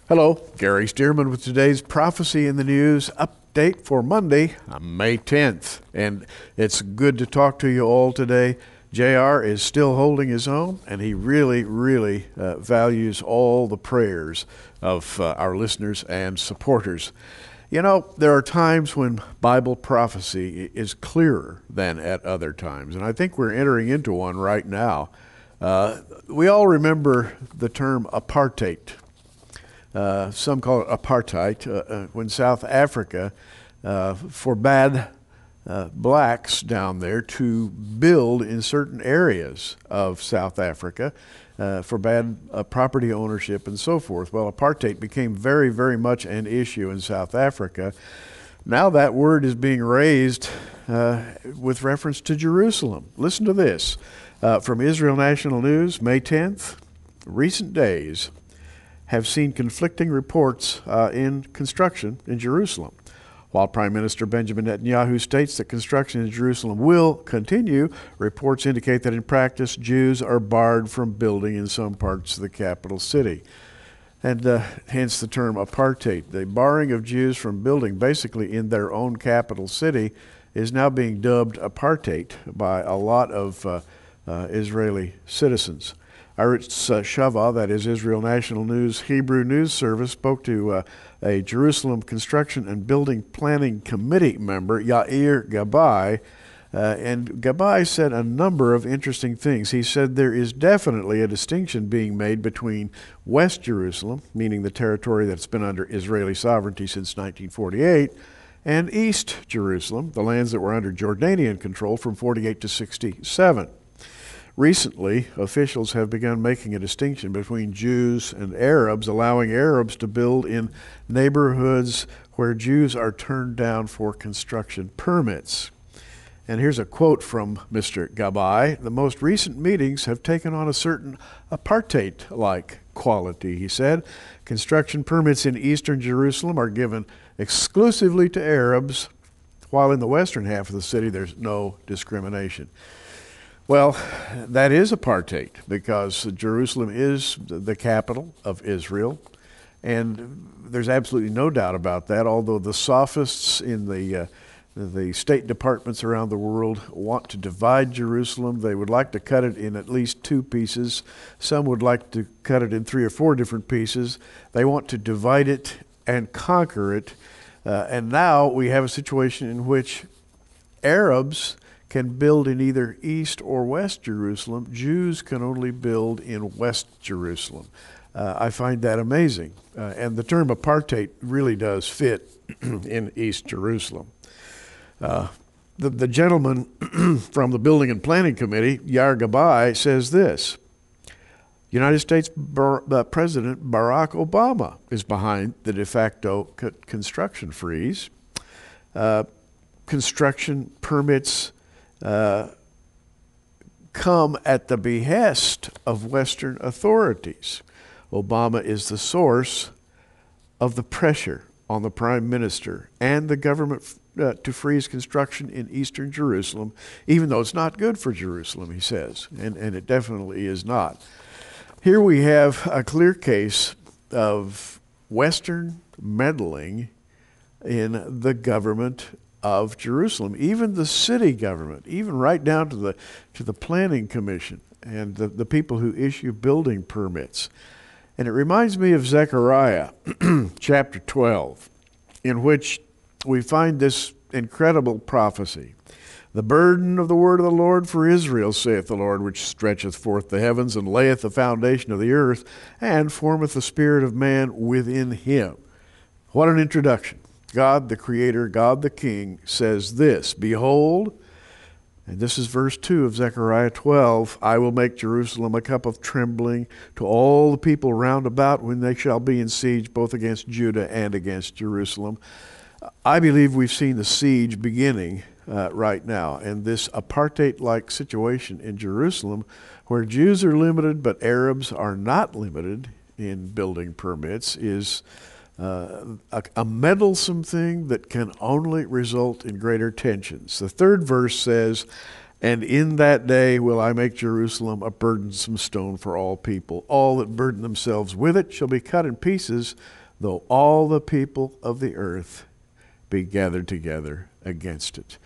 Hello, Gary Stearman with today's Prophecy in the News update for Monday, May 10th. And it's good to talk to you all today. JR is still holding his own, and he really values all the prayers of our listeners and supporters. You know, there are times when Bible prophecy is clearer than at other times, and I think we're entering into one right now. We all remember the term apartheid. Some call it apartheid, when South Africa forbade blacks down there to build in certain areas of South Africa, forbade property ownership and so forth. Well, apartheid became very much an issue in South Africa. Now that word is being raised with reference to Jerusalem. Listen to this from Israel National News, May 10th. Recent days have seen conflicting reports in construction in Jerusalem. While Prime Minister Benjamin Netanyahu states that construction in Jerusalem will continue, reports indicate that in practice, Jews are barred from building in some parts of the capital city. And hence the term apartheid. The barring of Jews from building basically in their own capital city is now being dubbed apartheid by a lot of Israeli citizens. Aretz Shava, that is Israel National News Hebrew News Service, spoke to a Jerusalem Construction and Building Planning Committee member, Yair Gabai, and Gabai said a number of interesting things. He said there is definitely a distinction being made between West Jerusalem, meaning the territory that's been under Israeli sovereignty since 1948, and East Jerusalem, the lands that were under Jordanian control from 48 to 67. Recently, officials have begun making a distinction between Jews and Arabs, allowing Arabs to build in neighborhoods where Jews are turned down for construction permits. And here's a quote from Mr. Gabai. The most recent meetings have taken on a certain apartheid-like quality, he said. Construction permits in eastern Jerusalem are given exclusively to Arabs, while in the western half of the city there's no discrimination. Well, that is apartheid because Jerusalem is the capital of Israel, and there's absolutely no doubt about that, although the sophists in the state departments around the world want to divide Jerusalem. They would like to cut it in at least two pieces. Some would like to cut it in 3 or 4 different pieces. They want to divide it and conquer it. And now we have a situation in which Arabs can build in either East or West Jerusalem. Jews can only build in West Jerusalem. I find that amazing. And the term apartheid really does fit in East Jerusalem. The gentleman from the Building and Planning Committee, Yair Gabai, says this: United States President Barack Obama is behind the de facto construction freeze. Construction permits come at the behest of Western authorities. Obama is the source of the pressure on the Prime Minister and the government to freeze construction in eastern Jerusalem, even though it's not good for Jerusalem, he says, and it definitely is not. Here we have a clear case of Western meddling in the government of Jerusalem, even the city government, even right down to the planning commission and the people who issue building permits. And it reminds me of Zechariah chapter 12, in which we find this incredible prophecy. The burden of the word of the Lord for Israel, saith the Lord, which stretcheth forth the heavens and layeth the foundation of the earth, and formeth the spirit of man within him. What an introduction. God the Creator, God the King, says this: Behold, and this is verse 2 of Zechariah 12, I will make Jerusalem a cup of trembling to all the people round about when they shall be in siege both against Judah and against Jerusalem. I believe we've seen the siege beginning right now, and this apartheid-like situation in Jerusalem where Jews are limited but Arabs are not limited in building permits is a meddlesome thing that can only result in greater tensions. The third verse says, And in that day will I make Jerusalem a burdensome stone for all people. All that burden themselves with it shall be cut in pieces, though all the people of the earth be gathered together against it.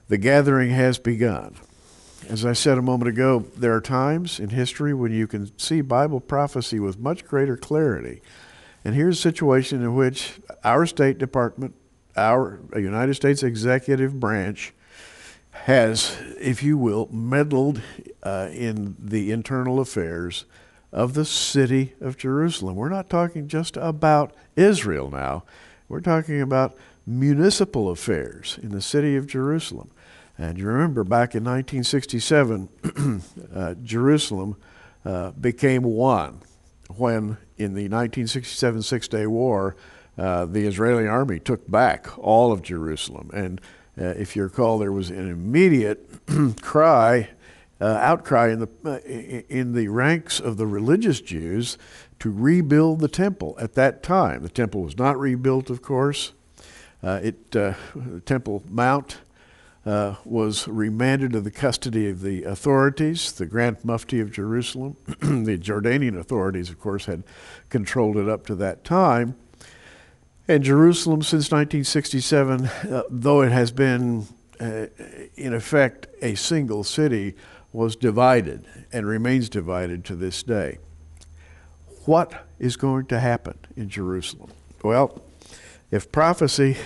The gathering has begun. As I said a moment ago, there are times in history when you can see Bible prophecy with much greater clarity. And here's a situation in which our State Department, our United States executive branch, has, if you will, meddled in the internal affairs of the city of Jerusalem. We're not talking just about Israel now. We're talking about municipal affairs in the city of Jerusalem. And you remember back in 1967, Jerusalem became one when in the 1967 Six-Day War, the Israeli army took back all of Jerusalem. And if you recall, there was an immediate outcry in the ranks of the religious Jews to rebuild the temple at that time. The temple was not rebuilt, of course. The Temple Mount was remanded to the custody of the authorities, the Grand Mufti of Jerusalem. The Jordanian authorities, of course, had controlled it up to that time. And Jerusalem, since 1967, though it has been, in effect, a single city, was divided and remains divided to this day. What is going to happen in Jerusalem? Well, if prophecy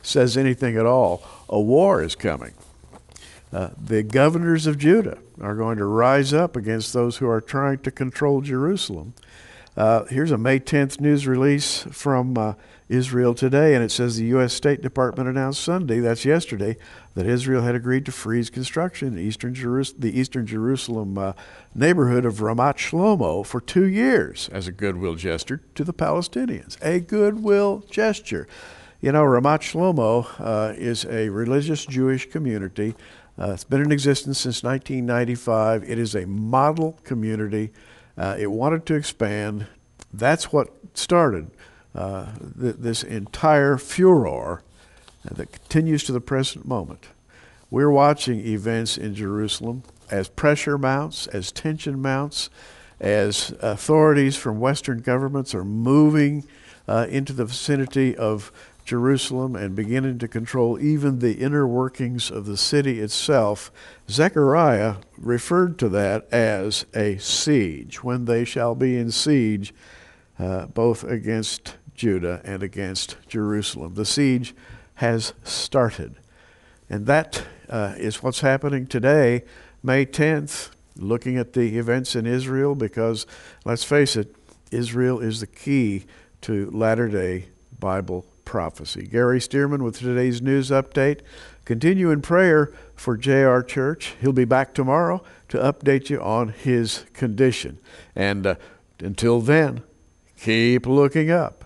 says anything at all, a war is coming. The governors of Judah are going to rise up against those who are trying to control Jerusalem. Here's a May 10th news release from Israel Today, and it says the U.S. State Department announced Sunday, that's yesterday, that Israel had agreed to freeze construction in the Eastern Jerusalem neighborhood of Ramat Shlomo for 2 years as a goodwill gesture to the Palestinians. A goodwill gesture. You know, Ramat Shlomo is a religious Jewish community. It's been in existence since 1995. It is a model community. It wanted to expand. That's what started this entire furor that continues to the present moment. We're watching events in Jerusalem as pressure mounts, as tension mounts, as authorities from Western governments are moving into the vicinity of Jerusalem and beginning to control even the inner workings of the city itself. Zechariah referred to that as a siege, when they shall be in siege both against Judah and against Jerusalem. The siege has started. And that is what's happening today, May 10th, looking at the events in Israel, because let's face it, Israel is the key to latter-day Bible prophecy. Gary Stearman with today's news update. Continue in prayer for J.R. Church. He'll be back tomorrow to update you on his condition. And until then, keep looking up.